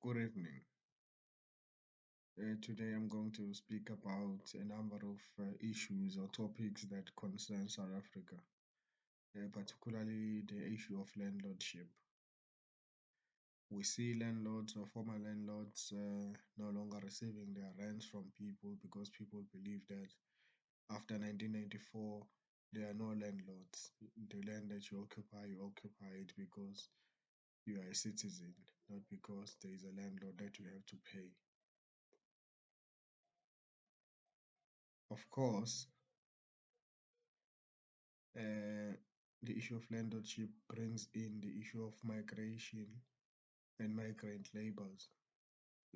Good evening. Today I'm going to speak about a number of issues or topics that concern South Africa, particularly the issue of landlordship. We see landlords or former landlords no longer receiving their rents from people because people believe that after 1994 there are no landlords. The land that you occupy it because you are a citizen, not because there is a landlord that you have to pay. Of course, Uh, the issue of landlordship brings in the issue of migration and migrant laborers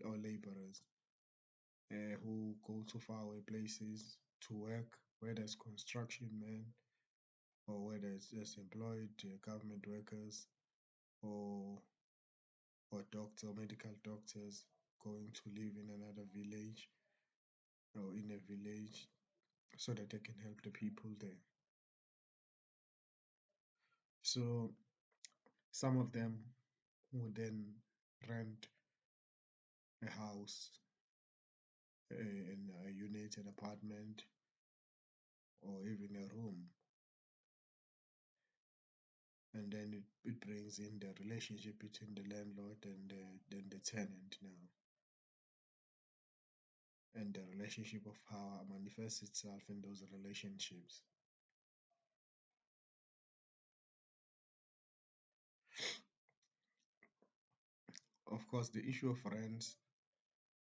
or laborers who go to faraway places to work, whether it's construction men or whether it's just employed government workers or medical doctors going to live in another village or in a village so that they can help the people there. So some of them would then rent a house in a unit, an apartment, or even a room. And then it brings in the relationship between the landlord and then the tenant now, and the relationship of power manifests itself in those relationships. Of course, the issue of rents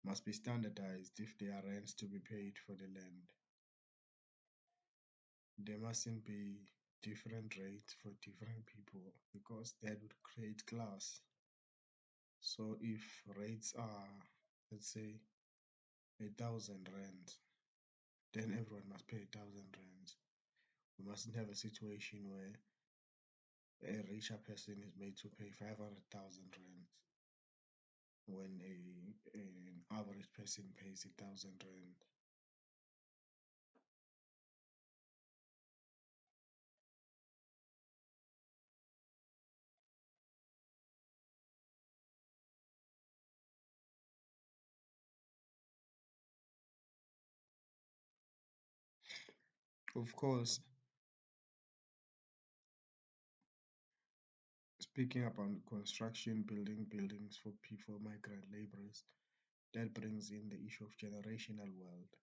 must be standardized if there are rents to be paid for the land. There mustn't be different rates for different people because that would create class. So if rates are, let's say, 1,000 rand, then everyone must pay 1,000 rands. We mustn't have a situation where a richer person is made to pay 500,000 rands when an average person pays 1,000 rand. Of course, speaking about construction, building buildings for people, migrant laborers, that brings in the issue of generational wealth.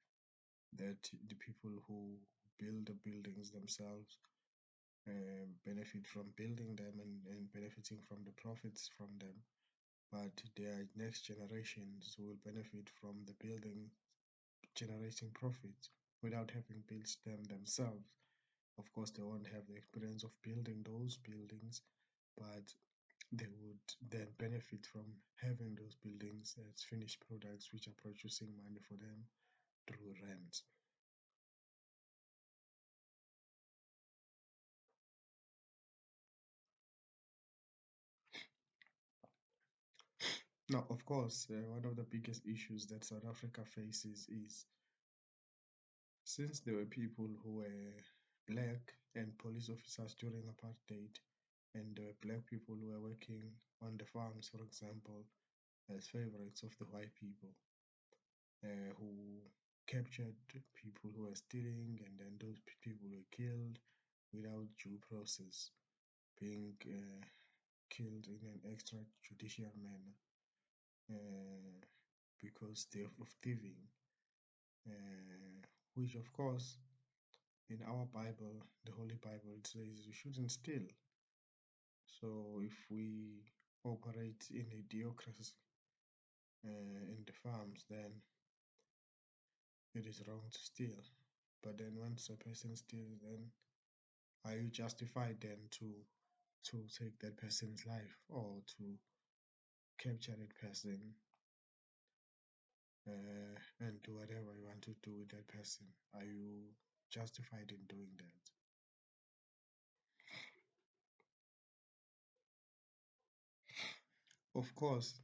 That the people who build the buildings themselves benefit from building them and benefiting from the profits from them, but their next generations will benefit from the building generating profits without having built them themselves. Of course, they won't have the experience of building those buildings, but they would then benefit from having those buildings as finished products which are producing money for them through rent. Now, of course, one of the biggest issues that South Africa faces is since there were people who were black and police officers during apartheid, and there were black people who were working on the farms, for example, as favorites of the white people, who captured people who were stealing, and then those people were killed without due process, being killed in an extrajudicial manner because they of thieving, uh, which of course in our Bible, the Holy Bible, it says we shouldn't steal. So if we operate in a theocracy in the farms, then it is wrong to steal. But then once a person steals, then are you justified then to take that person's life or to capture that person and do whatever you want to do with that person? Are you justified in doing that? Of course,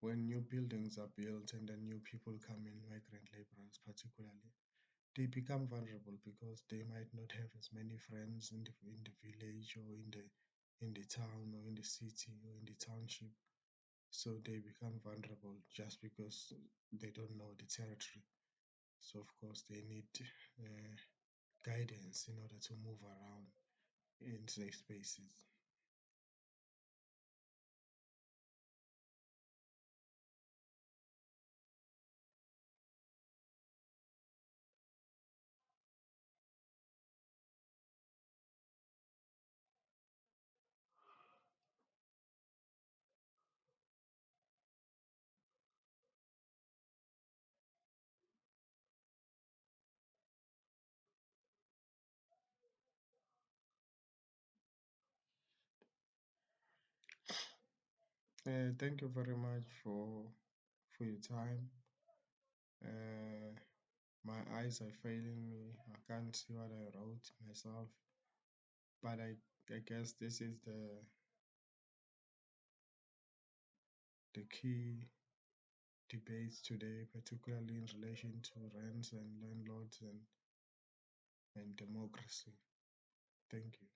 when new buildings are built and then new people come in, migrant laborers particularly, they become vulnerable because they might not have as many friends in the village or in the town or in the city or in the township so they become vulnerable just because they don't know the territory. So of course they need uh, guidance in order to move around in safe spaces. Thank you very much for your time. Uh, my eyes are failing me. I can't see what I wrote myself, but I guess this is the key debates today, particularly in relation to rents and landlords and democracy. Thank you.